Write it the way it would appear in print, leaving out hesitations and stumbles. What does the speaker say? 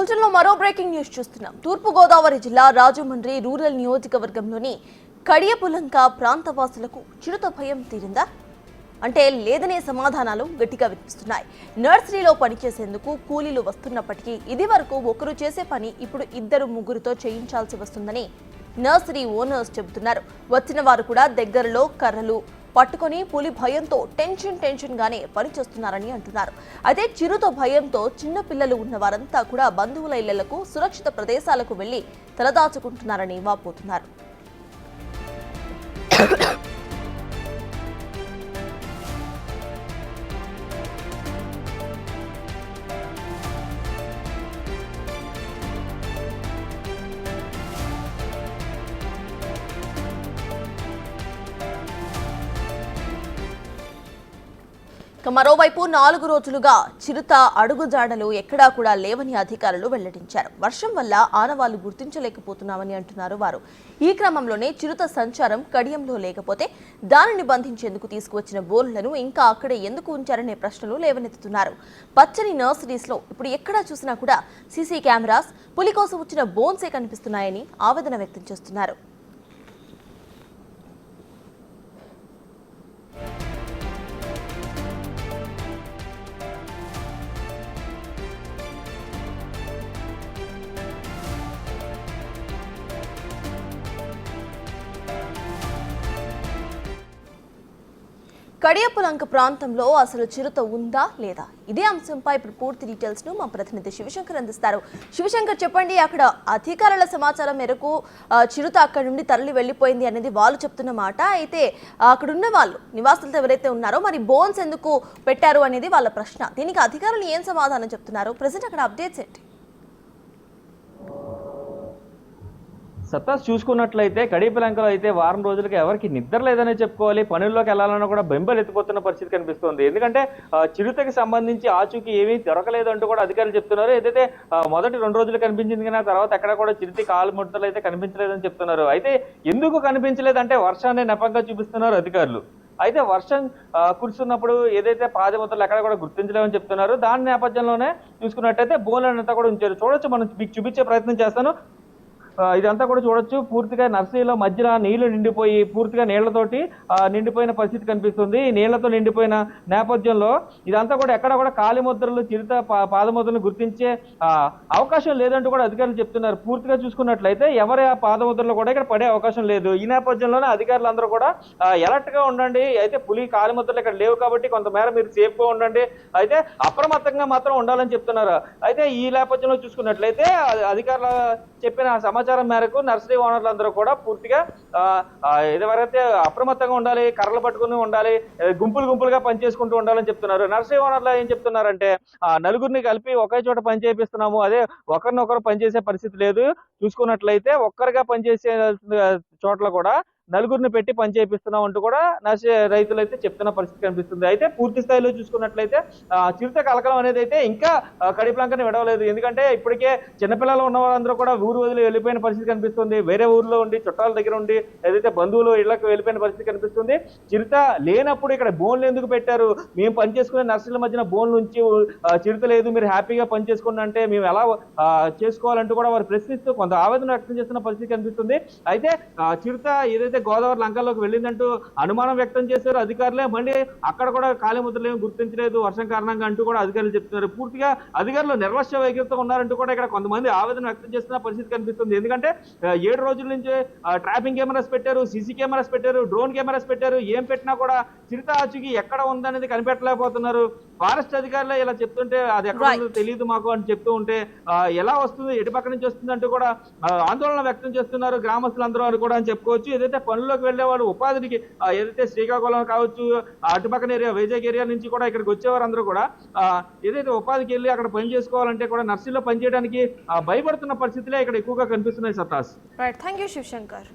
బులెటిన్లో మరో breaking news చూస్తున్నాం. తూర్పు గోదావరి జిల్లా రాజమండ్రి రూరల్ నియోజకవర్గంలోని కడియపులంక ప్రాంతవాసులకు చిరుత భయం తీరిందా అంటే లేదనే సమాధానాలు గట్టిగా వినిపిస్తున్నాయి. నర్సరీలో పనిచేసేందుకు కూలీలు వస్తున్నప్పటికీ ఇది వరకు ఒకరు చేసే పని ఇప్పుడు ఇద్దరు ముగ్గురుతో చేయించాల్సి వస్తుందని నర్సరీ ఓనర్స్ చెబుతున్నారు. వచ్చిన వారు కూడా దగ్గరలో కర్రలు పట్టుకొని పులి భయంతో టెన్షన్ గానే పనిచేస్తున్నారని అంటున్నారు. అయితే చిరుత భయంతో చిన్న పిల్లలు ఉన్న వారంతా కూడా బంధువుల ఇళ్లకు సురక్షిత ప్రదేశాలకు వెళ్లి తలదాచుకుంటున్నారని వాపోతున్నారు. మరోవైపు 4 రోజులుగా చిరుత అడుగుజాడలు ఎక్కడా కూడా లేవని అధికారులు వెల్లడించారు. వర్షం వల్ల ఆనవాళ్లు గుర్తించలేకపోతున్నామని అంటున్నారు వారు. ఈ క్రమంలోనే చిరుత సంచారం కడియంలో లేకపోతే దానిని బంధించేందుకు తీసుకువచ్చిన బోన్లను ఇంకా అక్కడే ఎందుకు ఉంచారనే ప్రశ్నలు లేవనెత్తుతున్నారు. పచ్చని నర్సరీస్ లో ఇప్పుడు ఎక్కడా చూసినా కూడా సీసీ కెమెరాస్, పులి కోసం వచ్చిన బోన్సే కనిపిస్తున్నాయని ఆవేదన వ్యక్తం చేస్తున్నారు. కడియపులంక ప్రాంతంలో అసలు చిరుత ఉందా లేదా ఇదే అంశంపై ఇప్పుడు పూర్తి డీటెయిల్స్ ను మా ప్రతినిధి శివశంకర్ అందిస్తారు. శివశంకర్, చెప్పండి, అక్కడ అధికారుల సమాచారం మేరకు చిరుత అక్కడ నుండి తరలి వెళ్లిపోయింది అనేది వాళ్ళు చెప్తున్న మాట. అయితే అక్కడున్న వాళ్ళు నివాసులతో ఎవరైతే ఉన్నారో మరి బోన్స్ ఎందుకు పెట్టారు అనేది వాళ్ళ ప్రశ్న. దీనికి అధికారులు ఏం సమాధానం చెప్తున్నారు? ప్రెసెంట్ అక్కడ అప్డేట్స్ ఏంటి? సత్తాస్ చూసుకున్నట్లయితే కడియపులంకలో అయితే వారం రోజులకి ఎవరికి నిద్ర లేదనే చెప్పుకోవాలి. పనుల్లోకి వెళ్ళాలన్నా కూడా బెంబలు ఎత్తిపోతున్న పరిస్థితి కనిపిస్తుంది. ఎందుకంటే చిరుతకి సంబంధించి ఆచూకీ ఏమీ దొరకలేదు అంటూ కూడా అధికారులు చెప్తున్నారు. ఏదైతే మొదటి 2 రోజులు కనిపించింది కానీ తర్వాత ఎక్కడ కూడా చిరుత కాలు ముడతలు అయితే కనిపించలేదని చెప్తున్నారు. అయితే ఎందుకు కనిపించలేదంటే వర్షాన్ని నెపంగా చూపిస్తున్నారు అధికారులు. అయితే వర్షం కురుస్తున్నప్పుడు ఏదైతే పాదముద్రలు ఎక్కడ కూడా గుర్తించలేమని చెప్తున్నారు. దాని నేపథ్యంలోనే చూసుకున్నట్టయితే బోన్లంతా కూడా ఉంచారు. చూడొచ్చు, మనం మీకు చూపించే ప్రయత్నం చేస్తాను. ఇదంతా కూడా చూడొచ్చు. పూర్తిగా నర్సరీలో మధ్యలో నీళ్లు నిండిపోయి పూర్తిగా నీళ్లతోటి నిండిపోయిన పరిస్థితి కనిపిస్తుంది. నీళ్లతో నిండిపోయిన నేపథ్యంలో ఇదంతా కూడా ఎక్కడ కూడా కాలి ముద్రలు, చిరుత పాదముద్రలు గుర్తించే అవకాశం లేదంటూ కూడా అధికారులు చెప్తున్నారు. పూర్తిగా చూసుకున్నట్లయితే ఎవరి పాదముద్రలు కూడా ఇక్కడ పడే అవకాశం లేదు. ఈ నేపథ్యంలోనే అధికారులు అందరూ కూడా అలర్ట్ గా ఉండండి. అయితే పులి కాలి ముద్రలు ఇక్కడ లేవు కాబట్టి కొంతమేర మీరు సేఫ్ గా ఉండండి, అయితే అప్రమత్తంగా మాత్రం ఉండాలని చెప్తున్నారు. అయితే ఈ నేపథ్యంలో చూసుకున్నట్లయితే అధికారులు చెప్పిన సమాచారం మేరకు నర్సరీ ఓనర్లందరూ కూడా పూర్తిగా ఎవరైతే అప్రమత్తంగా ఉండాలి, కర్రలు పట్టుకుని ఉండాలి, గుంపులుగా పనిచేసుకుంటూ ఉండాలని చెప్తున్నారు. నర్సరీ ఓనర్లు ఏం చెప్తున్నారంటే నలుగురిని కలిపి ఒకే చోట పని చేపిస్తున్నాము, అదే ఒకరినొకరు పనిచేసే పరిస్థితి లేదు. చూసుకున్నట్లయితే ఒక్కరిగా పనిచేసే చోట్ల కూడా నలుగురిని పెట్టి పని చేపిస్తున్నాం అంటూ కూడా రైతులు అయితే చెప్తున్న పరిస్థితి కనిపిస్తుంది. అయితే పూర్తి స్థాయిలో చూసుకున్నట్లయితే చిరుత కలకలం అనేది అయితే ఇంకా కడియపులంకని విడవలేదు. ఎందుకంటే ఇప్పటికే చిన్నపిల్లలు ఉన్న వాళ్ళందరూ కూడా ఊరు వదిలి వెళ్ళిపోయిన పరిస్థితి కనిపిస్తుంది. వేరే ఊర్లో ఉండి చుట్టాల దగ్గర ఉండి ఏదైతే బంధువులు ఇళ్లకు వెళ్ళిపోయిన పరిస్థితి కనిపిస్తుంది. చిరుత లేనప్పుడు ఇక్కడ బోన్లు ఎందుకు పెట్టారు? మేము పని చేసుకునే నర్సరీల మధ్యన బోన్లు ఉంచి చిరుత లేదు, మీరు హ్యాపీగా పని చేసుకుని అంటే మేము ఎలా చేసుకోవాలంటూ కూడా వారు ప్రశ్నిస్తూ కొంత ఆవేదన వ్యక్తం చేస్తున్న పరిస్థితి కనిపిస్తుంది. అయితే చిరుత ఏదైతే గోదావరి లంకల్లోకి వెళ్ళిందంటూ అనుమానం వ్యక్తం చేశారు అధికారులే. మళ్ళీ అక్కడ కూడా కాలి ముద్రలు ఏమి గుర్తించలేదు వర్షం కారణంగా అంటూ కూడా అధికారులు చెప్తున్నారు. పూర్తిగా అధికారులు నిర్లక్ష్య వైఖరితో ఉన్నారంటూ కూడా ఇక్కడ కొంతమంది ఆవేదన వ్యక్తం చేస్తున్న పరిస్థితి కనిపిస్తుంది. ఎందుకంటే 7 రోజుల నుంచి ట్రాపింగ్ కెమెరాస్ పెట్టారు, సీసీ కెమెరాస్ పెట్టారు, డ్రోన్ కెమెరాస్ పెట్టారు. ఏం పెట్టినా కూడా చిరుత ఆచూకీ ఎక్కడ ఉందనేది కనిపెట్టలేకపోతున్నారు. ఫారెస్ట్ అధికారులే ఇలా చెప్తుంటే అది ఎక్కడ ఉందో తెలియదు మాకు అని చెప్తూ ఉంటే ఎలా వస్తుంది, ఎటు పక్క నుంచి వస్తుంది అంటూ కూడా ఆందోళన వ్యక్తం చేస్తున్నారు గ్రామస్తులందరూ అని కూడా అని చెప్పుకోవచ్చు. ఏదైతే పనుల్లోకి వెళ్ళేవాడు ఉపాధికి ఏదైతే శ్రీకాకుళం కావచ్చు, అటుపక్కన ఏరియా వైజాగ్ ఏరియా నుంచి కూడా ఇక్కడికి వచ్చేవారు అందరూ కూడా ఏదైతే ఉపాధికి వెళ్ళి అక్కడ పని చేసుకోవాలంటే కూడా నర్సరీలో పనిచేయడానికి భయపడుతున్న పరిస్థితులే ఇక్కడ ఎక్కువగా కనిపిస్తున్నాయి. సత్తాస్. Right, thank you Shivshankar.